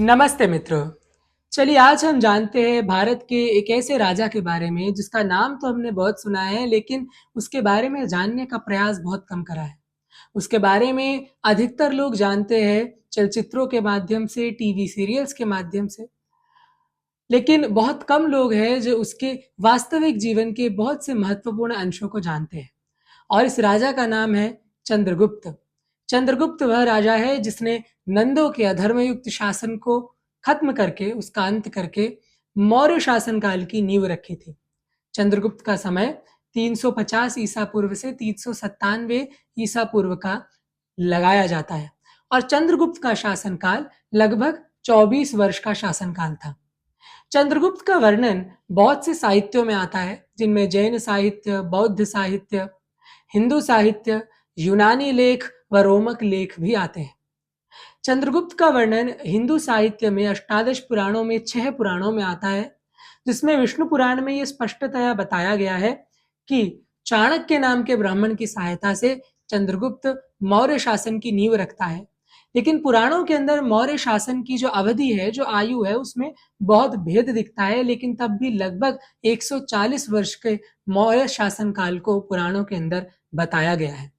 नमस्ते मित्रों। चलिए आज हम जानते हैं भारत के एक ऐसे राजा के बारे में जिसका नाम तो हमने बहुत सुना है लेकिन उसके बारे में जानने का प्रयास बहुत कम करा है। उसके बारे में अधिकतर लोग जानते हैं चलचित्रों के माध्यम से, टीवी सीरियल्स के माध्यम से, लेकिन बहुत कम लोग हैं जो उसके वास्तविक जीवन के बहुत से महत्वपूर्ण अंशों को जानते हैं। और इस राजा का नाम है चंद्रगुप्त। चंद्रगुप्त वह राजा है जिसने नंदों के अधर्मयुक्त शासन को खत्म करके, उसका अंत करके मौर्य शासन काल की नींव रखी थी। चंद्रगुप्त का समय 350 ईसा पूर्व से 397 ईसा पूर्व का लगाया जाता है और चंद्रगुप्त का शासनकाल लगभग 24 वर्ष का शासनकाल था। चंद्रगुप्त का वर्णन बहुत से साहित्यों में आता है, जिनमें जैन साहित्य, बौद्ध साहित्य, हिंदू साहित्य, यूनानी लेख व रोमक लेख भी आते हैं। चंद्रगुप्त का वर्णन हिंदू साहित्य में अष्टादश पुराणों में 6 पुराणों में आता है, जिसमें विष्णु पुराण में यह स्पष्टतया बताया गया है कि चाणक्य नाम के ब्राह्मण की सहायता से चंद्रगुप्त मौर्य शासन की नींव रखता है। लेकिन पुराणों के अंदर मौर्य शासन की जो अवधि है, जो आयु है, उसमें बहुत भेद दिखता है, लेकिन तब भी लगभग 140 वर्ष के मौर्य शासन काल को पुराणों के अंदर बताया गया है।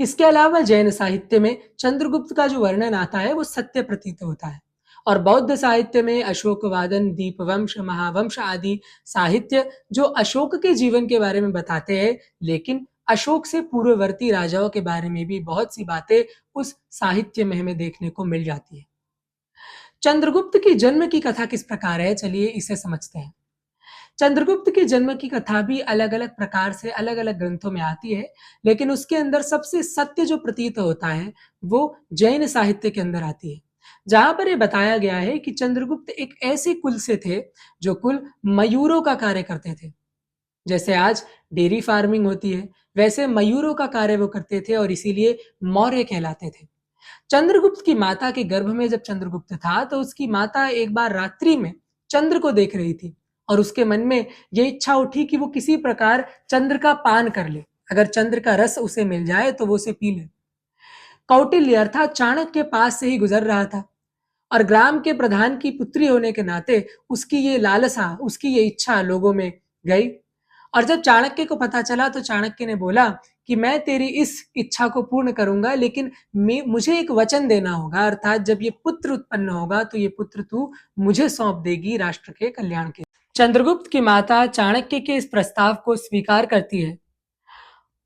इसके अलावा जैन साहित्य में चंद्रगुप्त का जो वर्णन आता है वो सत्य प्रतीत होता है और बौद्ध साहित्य में अशोकवादन, दीपवंश, महावंश आदि साहित्य जो अशोक के जीवन के बारे में बताते हैं, लेकिन अशोक से पूर्ववर्ती राजाओं के बारे में भी बहुत सी बातें उस साहित्य में हमें देखने को मिल जाती है। चंद्रगुप्त की जन्म की कथा किस प्रकार है, चलिए इसे समझते हैं। चंद्रगुप्त के जन्म की कथा भी अलग-अलग प्रकार से अलग-अलग ग्रंथों में आती है, लेकिन उसके अंदर सबसे सत्य जो प्रतीत होता है, वो जैन साहित्य के अंदर आती है। जहाँ पर ये बताया गया है कि चंद्रगुप्त एक ऐसे कुल से थे, जो कुल मयूरों का कार्य करते थे। जैसे आज डेयरी फार्मिंग होती है, वैसे मयूरों का कार्य वो करते थे और इसीलिए मौर्य कहलाते थे। चंद्रगुप्त की माता के गर्भ में जब चंद्रगुप्त था, तो उसकी माता एक बार रात्रि में चंद्र को देख रही थी और उसके मन में ये इच्छा उठी कि वो किसी प्रकार चंद्र का पान कर ले। अगर चंद्र का रस उसे मिल जाए तो वो उसे पी ले। कौटिल्य अर्थात चाणक्य के पास से ही गुजर रहा था और ग्राम के प्रधान की पुत्री होने के नाते उसकी ये लालसा, उसकी ये इच्छा लोगों में गई। और जब चाणक्य को पता चला तो चाणक्य ने बोला कि मैं तेरी इस इच्छा को पूर्ण करूंगा, लेकिन मुझे एक वचन देना होगा, अर्थात जब ये पुत्र उत्पन्न होगा तो ये पुत्र तू मुझे सौंप देगी राष्ट्र के कल्याण के। चंद्रगुप्त की माता चाणक्य के इस प्रस्ताव को स्वीकार करती है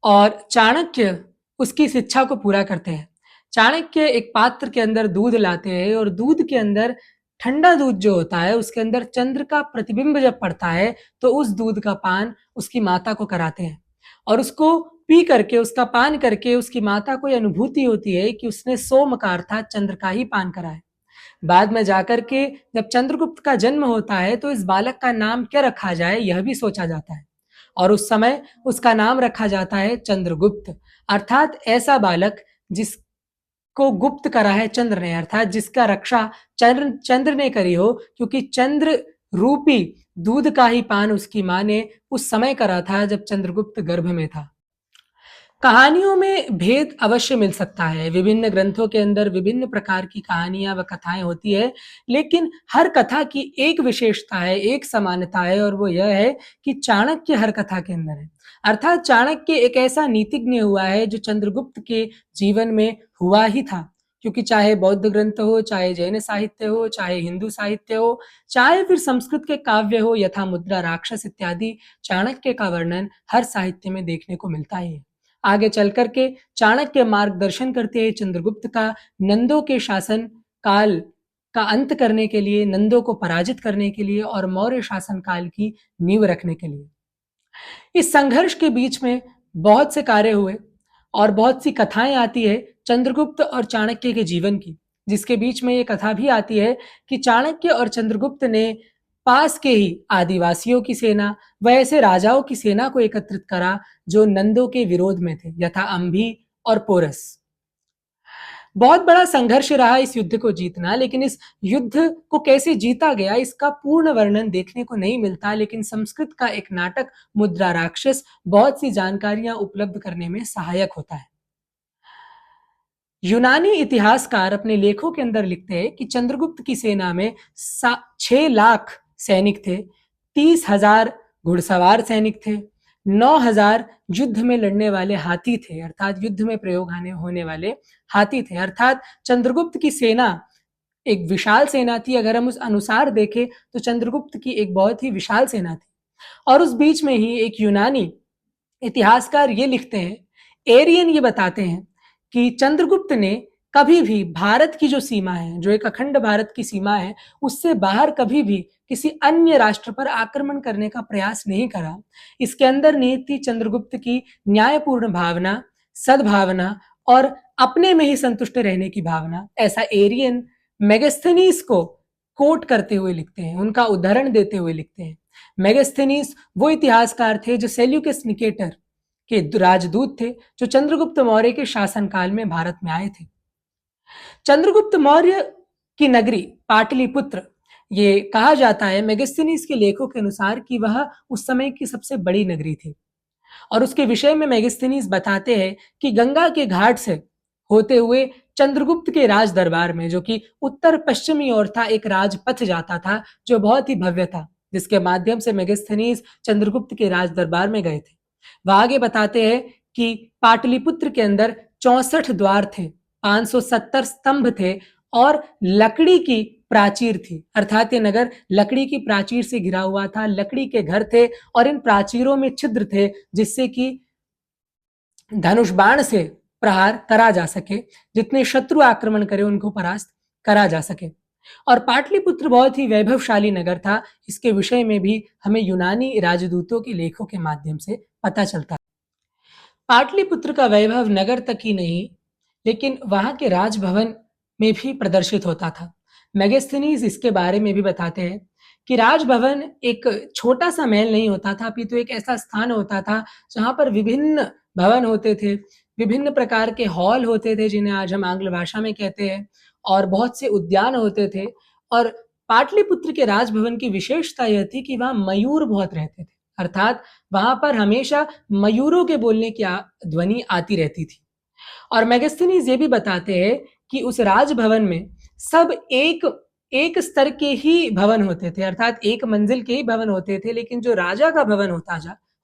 और चाणक्य उसकी इस इच्छा को पूरा करते हैं। चाणक्य एक पात्र के अंदर दूध लाते हैं और दूध के अंदर ठंडा दूध जो होता है उसके अंदर चंद्र का प्रतिबिंब जब पड़ता है तो उस दूध का पान उसकी माता को कराते हैं और उसको पी करके, उसका पान करके उसकी माता को यह अनुभूति होती है कि उसने सोम का अर्थात चंद्र का ही पान करा है। बाद में जाकर के जब चंद्रगुप्त का जन्म होता है तो इस बालक का नाम क्या रखा जाए यह भी सोचा जाता है और उस समय उसका नाम रखा जाता है चंद्रगुप्त, अर्थात ऐसा बालक जिसको गुप्त करा है चंद्र ने, अर्थात जिसका रक्षा चंद्र ने करी हो, क्योंकि चंद्र रूपी दूध का ही पान उसकी माँ ने उस समय करा था जब चंद्रगुप्त गर्भ में था। कहानियों में भेद अवश्य मिल सकता है। विभिन्न ग्रंथों के अंदर विभिन्न प्रकार की कहानियाँ व कथाएँ होती है, लेकिन हर कथा की एक विशेषता है, एक समानता है और वो यह है कि चाणक्य हर कथा के अंदर है। अर्थात चाणक्य एक ऐसा नीतिज्ञ हुआ है जो चंद्रगुप्त के जीवन में हुआ ही था। क्योंकि चाहे बौद्ध ग्रंथ हो, चाहे जैन साहित्य हो, चाहे हिंदू साहित्य हो, चाहे फिर संस्कृत के काव्य हो यथा मुद्रा राक्षस इत्यादि, चाणक्य का वर्णन हर साहित्य में देखने को मिलता ही है। आगे चल कर के चाणक्य मार्गदर्शन करते हैं चंद्रगुप्त का नंदों के शासन काल का अंत करने के लिए, नंदों को पराजित करने के लिए और मौर्य शासन काल की नींव रखने के लिए। इस संघर्ष के बीच में बहुत से कार्य हुए और बहुत सी कथाएं आती है चंद्रगुप्त और चाणक्य के जीवन की, जिसके बीच में ये कथा भी आती है कि चाणक्य और चंद्रगुप्त ने पास के ही आदिवासियों की सेना व ऐसे राजाओं की सेना को एकत्रित करा जो नंदों के विरोध में थे, यथा अंभी और पोरस। बहुत बड़ा संघर्ष रहा इस युद्ध को जीतना, लेकिन इस युद्ध को कैसे जीता गया इसका पूर्ण वर्णन देखने को नहीं मिलता, लेकिन संस्कृत का एक नाटक मुद्रा राक्षस बहुत सी जानकारियां उपलब्ध करने में सहायक होता है। यूनानी इतिहासकार अपने लेखों के अंदर लिखते हैं कि चंद्रगुप्त की सेना में 6 लाख सैनिक थे, 30,000 घुड़सवार सैनिक थे, 9,000 युद्ध में लड़ने वाले हाथी थे, अर्थात युद्ध में प्रयोग होने वाले हाथी थे। अर्थात चंद्रगुप्त की सेना एक विशाल सेना थी। अगर हम उस अनुसार देखें तो चंद्रगुप्त की एक बहुत ही विशाल सेना थी। और उस बीच में ही एक यूनानी इतिहासकार ये लिखते हैं, एरियन ये बताते हैं कि चंद्रगुप्त ने कभी भी भारत की जो सीमा है, जो एक अखंड भारत की सीमा है, उससे बाहर कभी भी किसी अन्य राष्ट्र पर आक्रमण करने का प्रयास नहीं करा। इसके अंदर निहित थी चंद्रगुप्त की न्यायपूर्ण भावना, सद्भावना और अपने में ही संतुष्ट रहने की भावना। ऐसा एरियन मेगास्थनीज को कोट करते हुए लिखते हैं, उनका उदाहरण देते हुए लिखते हैं। मेगास्थनीज वो इतिहासकार थे जो सेल्यूकस निकेटर के राजदूत थे, जो चंद्रगुप्त मौर्य के शासनकाल में भारत में आए थे। चंद्रगुप्त मौर्य की नगरी पाटलिपुत्र, ये कहा जाता है मेगास्थनीज के लेखों के अनुसार कि वह उस समय की सबसे बड़ी नगरी थी। और उसके विषय में मेगास्थनीज बताते हैं कि गंगा के घाट से होते हुए चंद्रगुप्त के राज दरबार में, जो कि उत्तर पश्चिमी ओर था, एक राजपथ जाता था जो बहुत ही भव्य था, जिसके माध्यम से मेगास्थनीज चंद्रगुप्त के राज दरबार में गए थे। वह आगे बताते हैं कि पाटलिपुत्र के अंदर 64 द्वार थे, 570 स्तंभ थे और लकड़ी की प्राचीर थी। अर्थात ये नगर लकड़ी की प्राचीर से घिरा हुआ था, लकड़ी के घर थे और इन प्राचीरों में छिद्र थे जिससे कि धनुष बाण से प्रहार करा जा सके, जितने शत्रु आक्रमण करे उनको परास्त करा जा सके। और पाटलिपुत्र बहुत ही वैभवशाली नगर था। इसके विषय में भी हमें यूनानी राजदूतों के लेखों के माध्यम से पता चलता है। पाटलिपुत्र का वैभव नगर तक ही नहीं, लेकिन वहां के राजभवन में भी प्रदर्शित होता था। मेगास्थनीज इसके बारे में भी बताते हैं कि राजभवन एक छोटा सा महल नहीं होता था, अपितु एक ऐसा स्थान होता था जहां पर विभिन्न भवन होते थे, विभिन्न प्रकार के हॉल होते थे जिन्हें आज हम आंग्ल भाषा में कहते हैं, और बहुत से उद्यान होते थे। और पाटलिपुत्र के राजभवन की विशेषता यह थी कि वहां मयूर बहुत रहते थे, अर्थात वहां पर हमेशा मयूरों के बोलने की ध्वनि आती रहती थी। और मेगास्थनीज ये भी बताते हैं कि उस राजभवन में सब एक एक स्तर के ही भवन होते थे, अर्थात एक मंजिल के ही भवन होते थे, लेकिन जो राजा का भवन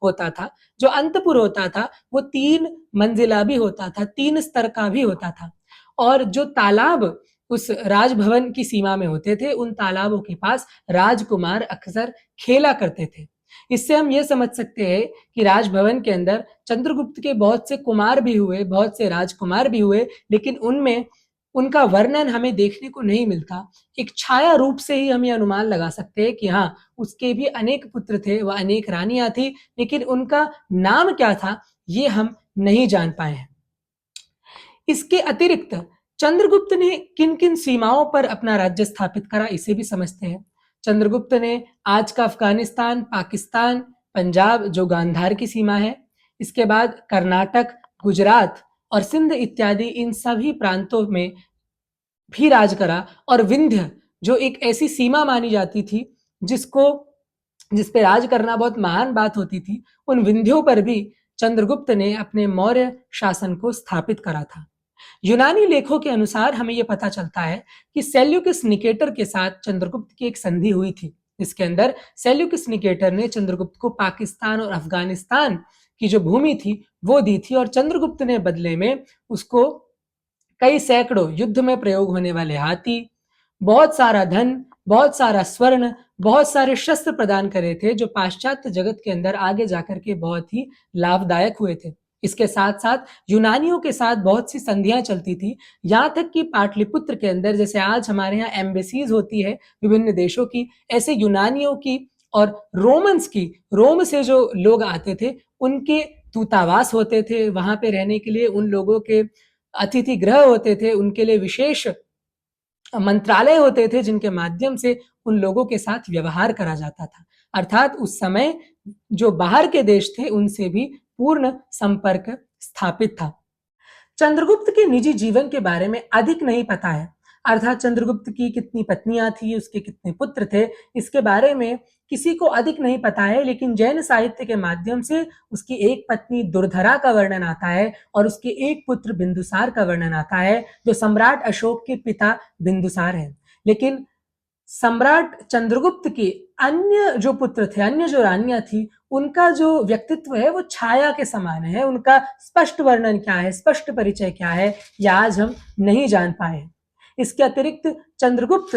होता था, जो अंतपुर होता था, वो 3 मंजिला भी होता था, 3 स्तर का भी होता था। और जो तालाब उस राजभवन की सीमा में होते थे, उन तालाबों के पास राजकुमार अक्सर खेला करते थे। इससे हम ये समझ सकते हैं कि राजभवन के अंदर चंद्रगुप्त के बहुत से कुमार भी हुए, बहुत से राजकुमार भी हुए, लेकिन उनमें उनका वर्णन हमें देखने को नहीं मिलता। एक छाया रूप से ही हम ये अनुमान लगा सकते हैं कि हाँ, उसके भी अनेक पुत्र थे, वह अनेक रानियां थी, लेकिन उनका नाम क्या था ये हम नहीं जान पाए हैं। इसके अतिरिक्त चंद्रगुप्त ने किन किन सीमाओं पर अपना राज्य स्थापित करा, इसे भी समझते हैं। चंद्रगुप्त ने आज का अफगानिस्तान, पाकिस्तान, पंजाब जो गांधार की सीमा है, इसके बाद कर्नाटक, गुजरात और सिंध इत्यादि इन सभी प्रांतों में भी राज करा। और विंध्य जो एक ऐसी सीमा मानी जाती थी जिसको जिस पे राज करना बहुत महान बात होती थी, उन विंध्यों पर भी चंद्रगुप्त ने अपने मौर्य शासन को स्थापित करा था। यूनानी लेखों के अनुसार हमें यह पता चलता है कि सेल्यूकस निकेटर के साथ चंद्रगुप्त की एक संधि हुई थी, जिसके अंदर सेल्यूकस निकेटर ने चंद्रगुप्त को पाकिस्तान और अफगानिस्तान की जो भूमि थी वो दी थी, और चंद्रगुप्त ने बदले में उसको कई सैकड़ों युद्ध में प्रयोग होने वाले हाथी, बहुत सारा धन, बहुत सारा स्वर्ण, बहुत सारे शस्त्र प्रदान करे थे, जो पाश्चात्य जगत के अंदर आगे जाकर के बहुत ही लाभदायक हुए थे। इसके साथ साथ यूनानियों के साथ बहुत सी संधियां चलती थी, यहाँ तक कि पाटलिपुत्र के अंदर जैसे आज हमारे यहाँ एम्बेसीज होती है विभिन्न देशों की, ऐसे यूनानियों की और रोमन्स की, रोम से जो लोग आते थे उनके दूतावास होते थे। वहां पे रहने के लिए उन लोगों के अतिथि गृह होते थे, उनके लिए विशेष मंत्रालय होते थे जिनके माध्यम से उन लोगों के साथ व्यवहार करा जाता था। अर्थात उस समय जो बाहर के देश थे उनसे भी पूर्ण संपर्क स्थापित था। चंद्रगुप्त के निजी जीवन के बारे में अधिक नहीं पता है। अर्थात चंद्रगुप्त की कितनी पत्नियां थी, उसके कितने पुत्र थे, इसके बारे में किसी को अधिक नहीं पता है। लेकिन जैन साहित्य के माध्यम से उसकी एक पत्नी दुर्धरा का वर्णन आता है और उसके एक पुत्र बिंदुसार का वर्णन आता है, जो सम्राट अशोक के पिता बिंदुसार हैं। लेकिन सम्राट चंद्रगुप्त के अन्य जो पुत्र थे, अन्य जो रानियां थी, उनका जो व्यक्तित्व है वो छाया के समान है। उनका स्पष्ट वर्णन क्या है, स्पष्ट परिचय क्या है, यह आज हम नहीं जान पाए। इसके अतिरिक्त चंद्रगुप्त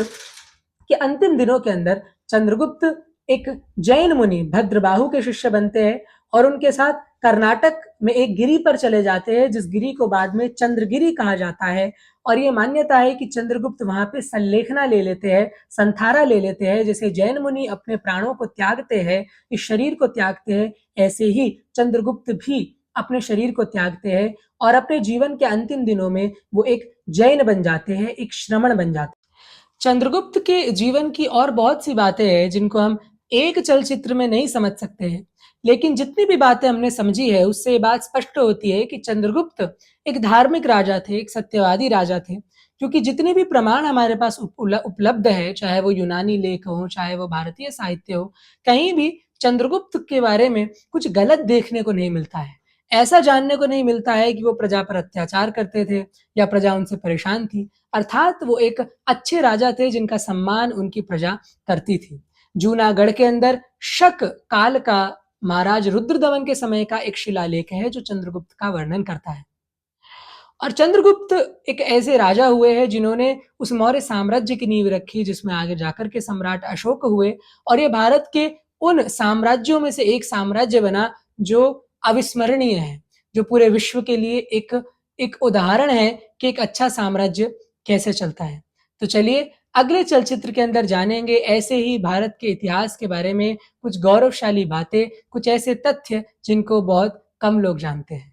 के अंतिम दिनों के अंदर चंद्रगुप्त एक जैन मुनि भद्रबाहु के शिष्य बनते हैं और उनके साथ कर्नाटक में एक गिरी पर चले जाते हैं, जिस गिरी को बाद में चंद्रगिरी कहा जाता है। और ये मान्यता है कि चंद्रगुप्त वहां पे संलेखना ले लेते हैं, संथारा ले लेते हैं। जैसे जैन मुनि अपने प्राणों को त्यागते हैं, इस शरीर को त्यागते हैं, ऐसे ही चंद्रगुप्त भी अपने शरीर को त्यागते हैं और अपने जीवन के अंतिम दिनों में वो एक जैन बन जाते हैं, एक श्रमण बन जाते हैं। चंद्रगुप्त के जीवन की और बहुत सी बातें हैं जिनको हम एक चलचित्र में नहीं समझ सकते हैं, लेकिन जितनी भी बातें हमने समझी है उससे ये बात स्पष्ट होती है कि चंद्रगुप्त एक धार्मिक राजा थे, एक सत्यवादी राजा थे। क्योंकि जितने भी प्रमाण हमारे पास उपलब्ध है, चाहे वो यूनानी लेख हो, चाहे वो भारतीय साहित्य हो, कहीं भी चंद्रगुप्त के बारे में कुछ गलत देखने को नहीं मिलता है। ऐसा जानने को नहीं मिलता है कि वो प्रजा पर अत्याचार करते थे या प्रजा उनसे परेशान थी। अर्थात वो एक अच्छे राजा थे जिनका सम्मान उनकी प्रजा करती थी। जूनागढ़ के अंदर शक काल का महाराज रुद्रदमन के समय का एक शिलालेख है जो चंद्रगुप्त का वर्णन करता है। और चंद्रगुप्त एक ऐसे राजा हुए हैं जिन्होंने उस मौर्य साम्राज्य की नींव रखी जिसमें आगे जाकर के सम्राट अशोक हुए, और ये भारत के उन साम्राज्यों में से एक साम्राज्य बना जो अविस्मरणीय है, जो पूरे विश्व के लिए एक एक उदाहरण है कि एक अच्छा साम्राज्य कैसे चलता है। तो चलिए अगले चलचित्र के अंदर जानेंगे ऐसे ही भारत के इतिहास के बारे में कुछ गौरवशाली बातें, कुछ ऐसे तथ्य जिनको बहुत कम लोग जानते हैं।